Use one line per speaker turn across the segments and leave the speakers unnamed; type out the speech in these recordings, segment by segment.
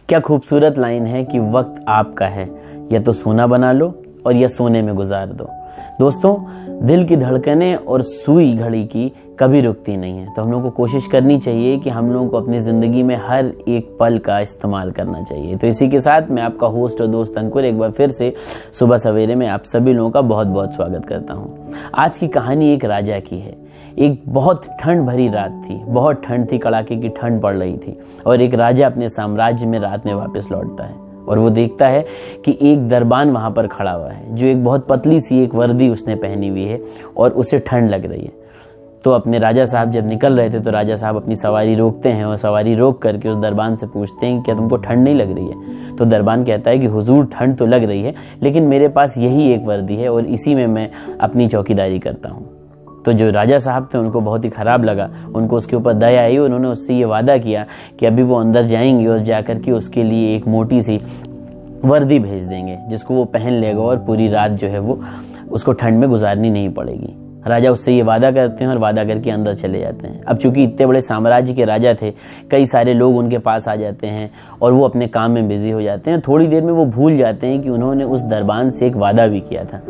क्या खूबसूरत लाइन है कि वक्त आपका है, या तो सोना बना लो और या सोने में गुजार दो। दोस्तों, दिल की धड़कनें और सुई घड़ी की कभी रुकती नहीं है, तो हम लोग को कोशिश करनी चाहिए कि हम लोगों को अपनी ज़िंदगी में हर एक पल का इस्तेमाल करना चाहिए। तो इसी के साथ मैं आपका होस्ट और दोस्त अंकुर एक बार फिर से सुबह सवेरे में आप सभी लोगों का बहुत बहुत स्वागत करता हूँ। आज की कहानी एक राजा की है। एक बहुत ठंड भरी रात थी, बहुत ठंड थी, कड़ाके की ठंड पड़ रही थी और एक राजा अपने साम्राज्य में रात में वापस लौटता है और वो देखता है कि एक दरबान वहां पर खड़ा हुआ है, जो एक बहुत पतली सी एक वर्दी उसने पहनी हुई है और उसे ठंड लग रही है। तो अपने राजा साहब जब निकल रहे थे तो राजा साहब अपनी सवारी रोकते हैं और सवारी रोक करके उस दरबान से पूछते हैं कि क्या तुमको ठंड नहीं लग रही है। तो दरबान कहता है कि हुजूर, ठंड तो लग रही है, लेकिन मेरे पास यही एक वर्दी है और इसी में मैं अपनी चौकीदारी करता हूँ। तो जो राजा साहब थे उनको बहुत ही ख़राब लगा, उनको उसके ऊपर दया आई। उन्होंने उससे ये वादा किया कि अभी वो अंदर जाएंगे और जाकर के उसके लिए एक मोटी सी वर्दी भेज देंगे जिसको वो पहन लेगा और पूरी रात जो है वो उसको ठंड में गुजारनी नहीं पड़ेगी। राजा उससे ये वादा करते हैं और वादा करके अंदर चले जाते हैं। अब चूंकि इतने बड़े साम्राज्य के राजा थे, कई सारे लोग उनके पास आ जाते हैं और वो अपने काम में बिजी हो जाते हैं। थोड़ी देर में वो भूल जाते हैं कि उन्होंने उस दरबान से एक वादा भी किया था।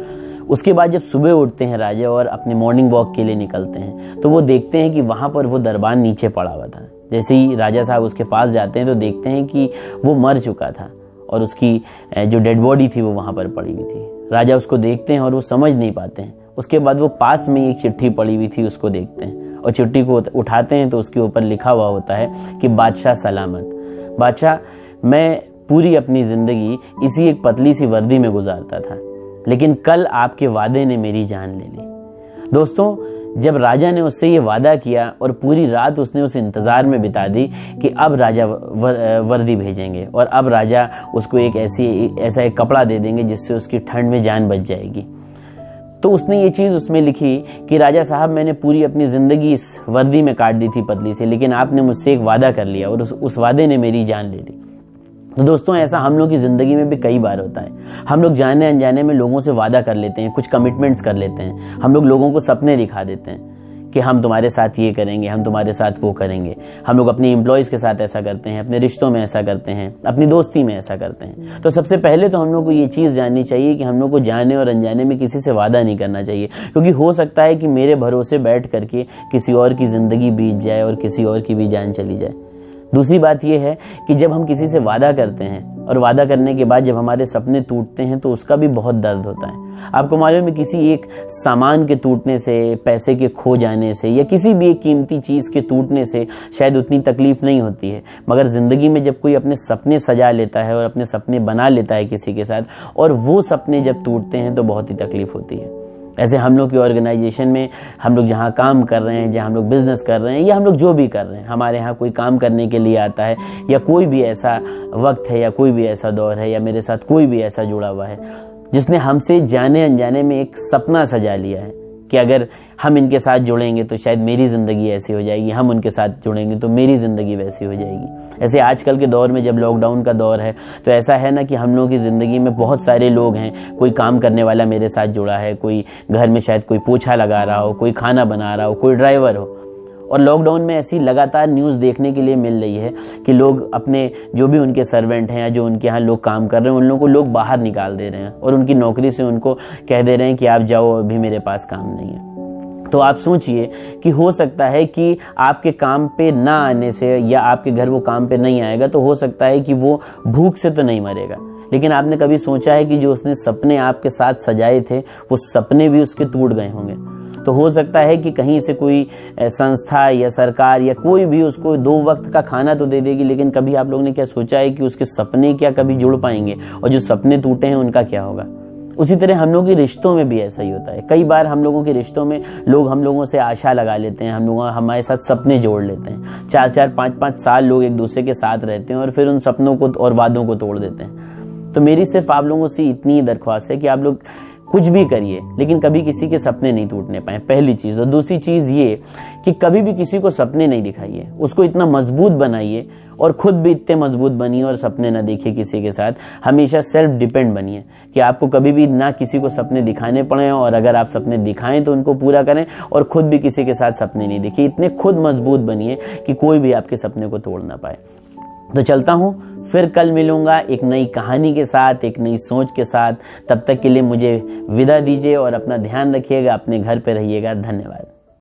उसके बाद जब सुबह उठते हैं राजा और अपने मॉर्निंग वॉक के लिए निकलते हैं तो वो देखते हैं कि वहाँ पर वो दरबान नीचे पड़ा हुआ था। जैसे ही राजा साहब उसके पास जाते हैं तो देखते हैं कि वो मर चुका था और उसकी जो डेड बॉडी थी वो वहाँ पर पड़ी हुई थी। राजा उसको देखते हैं और वो समझ नहीं पाते हैं। उसके बाद वो पास में एक चिट्ठी पड़ी हुई थी उसको देखते हैं और चिट्ठी को उठाते हैं तो उसके ऊपर लिखा हुआ होता है कि बादशाह सलामत। बादशाह, मैं पूरी अपनी ज़िंदगी इसी एक पतली सी वर्दी में गुजारता था, लेकिन कल आपके वादे ने मेरी जान ले ली। दोस्तों, जब राजा ने उससे ये वादा किया और पूरी रात उसने उस इंतज़ार में बिता दी कि अब राजा वर्दी भेजेंगे और अब राजा उसको एक ऐसा एक कपड़ा दे देंगे जिससे उसकी ठंड में जान बच जाएगी, तो उसने ये चीज़ उसमें लिखी कि राजा साहब, मैंने पूरी अपनी ज़िंदगी इस वर्दी में काट दी थी पतली से, लेकिन आपने मुझसे एक वादा कर लिया और उस वादे ने मेरी जान ले ली। तो दोस्तों, ऐसा हम लोग की ज़िंदगी में भी कई बार होता है। हम लोग जाने अनजाने में लोगों से वादा कर लेते हैं, कुछ कमिटमेंट्स कर लेते हैं। हम लोग लोगों को सपने दिखा देते हैं कि हम तुम्हारे साथ ये करेंगे, हम तुम्हारे साथ वो करेंगे। हम लोग अपने एम्प्लॉयज़ के साथ ऐसा करते हैं, अपने रिश्तों में ऐसा करते हैं, अपनी दोस्ती में ऐसा करते हैं। तो सबसे पहले तो हम लोग को ये चीज़ जाननी चाहिए कि हम लोग को जाने और अनजाने में किसी से वादा नहीं करना चाहिए, क्योंकि हो सकता है कि मेरे भरोसे बैठ करके किसी और की ज़िंदगी बीत जाए और किसी और की भी जान चली जाए। दूसरी बात यह है कि जब हम किसी से वादा करते हैं और वादा करने के बाद जब हमारे सपने टूटते हैं तो उसका भी बहुत दर्द होता है। आपको मालूम है, किसी एक सामान के टूटने से, पैसे के खो जाने से या किसी भी एक कीमती चीज़ के टूटने से शायद उतनी तकलीफ नहीं होती है, मगर ज़िंदगी में जब कोई अपने सपने सजा लेता है और अपने सपने बना लेता है किसी के साथ और वो सपने जब टूटते हैं तो बहुत ही तकलीफ होती है। ऐसे हम लोग की ऑर्गेनाइजेशन में हम लोग जहाँ काम कर रहे हैं, जहाँ हम लोग बिजनेस कर रहे हैं या हम लोग जो भी कर रहे हैं, हमारे यहाँ कोई काम करने के लिए आता है या कोई भी ऐसा वक्त है या कोई भी ऐसा दौर है या मेरे साथ कोई भी ऐसा जुड़ा हुआ है जिसने हमसे जाने अनजाने में एक सपना सजा लिया है कि अगर हम इनके साथ जुड़ेंगे तो शायद मेरी ज़िंदगी ऐसी हो जाएगी, हम उनके साथ जुड़ेंगे तो मेरी ज़िंदगी वैसी हो जाएगी। ऐसे आजकल के दौर में जब लॉकडाउन का दौर है तो ऐसा है ना कि हम लोगों की ज़िंदगी में बहुत सारे लोग हैं। कोई काम करने वाला मेरे साथ जुड़ा है, कोई घर में शायद कोई पोछा लगा रहा हो, कोई खाना बना रहा हो, कोई ड्राइवर हो। और लॉकडाउन में ऐसी लगातार न्यूज़ देखने के लिए मिल रही है कि लोग अपने जो भी उनके सर्वेंट हैं या जो उनके यहाँ लोग काम कर रहे हैं उन लोगों को लोग बाहर निकाल दे रहे हैं और उनकी नौकरी से उनको कह दे रहे हैं कि आप जाओ, अभी मेरे पास काम नहीं है। तो आप सोचिए कि हो सकता है कि आपके काम पे ना आने से या आपके घर वो काम पे नहीं आएगा तो हो सकता है कि वो भूख से तो नहीं मरेगा, लेकिन आपने कभी सोचा है कि जो उसने सपने आपके साथ सजाए थे वो सपने भी उसके टूट गए होंगे। तो हो सकता है कि कहीं से कोई संस्था या सरकार या कोई भी उसको 2 वक्त का खाना तो दे देगी, लेकिन कभी आप लोगों ने क्या सोचा है कि उसके सपने क्या कभी जुड़ पाएंगे और जो सपने टूटे हैं उनका क्या होगा। उसी तरह हम लोगों के रिश्तों में भी ऐसा ही होता है। कई बार हम लोगों के रिश्तों में लोग हम लोगों से आशा लगा लेते हैं, हम लोग हमारे साथ सपने जोड़ लेते हैं। 4-4, 5-5 साल लोग एक दूसरे के साथ रहते हैं और फिर उन सपनों को और वादों को तोड़ देते हैं। तो मेरी सिर्फ आप लोगों से इतनी दरख्वास्त है कि आप लोग कुछ भी करिए लेकिन कभी किसी के सपने नहीं टूटने पाए, पहली चीज़। और दूसरी चीज़ ये कि कभी भी किसी को सपने नहीं दिखाइए, उसको इतना मजबूत बनाइए और खुद भी इतने मजबूत बनिए और सपने ना देखिए किसी के साथ। हमेशा सेल्फ डिपेंड बनिए कि आपको कभी भी ना किसी को सपने दिखाने पड़े और अगर आप सपने दिखाएं तो उनको पूरा करें और खुद भी किसी के साथ सपने नहीं देखिए। इतने खुद मजबूत बनिए कि कोई भी आपके सपने को तोड़ ना पाए। तो चलता हूँ, फिर कल मिलूंगा एक नई कहानी के साथ, एक नई सोच के साथ। तब तक के लिए मुझे विदा दीजिए और अपना ध्यान रखिएगा, अपने घर पे रहिएगा। धन्यवाद।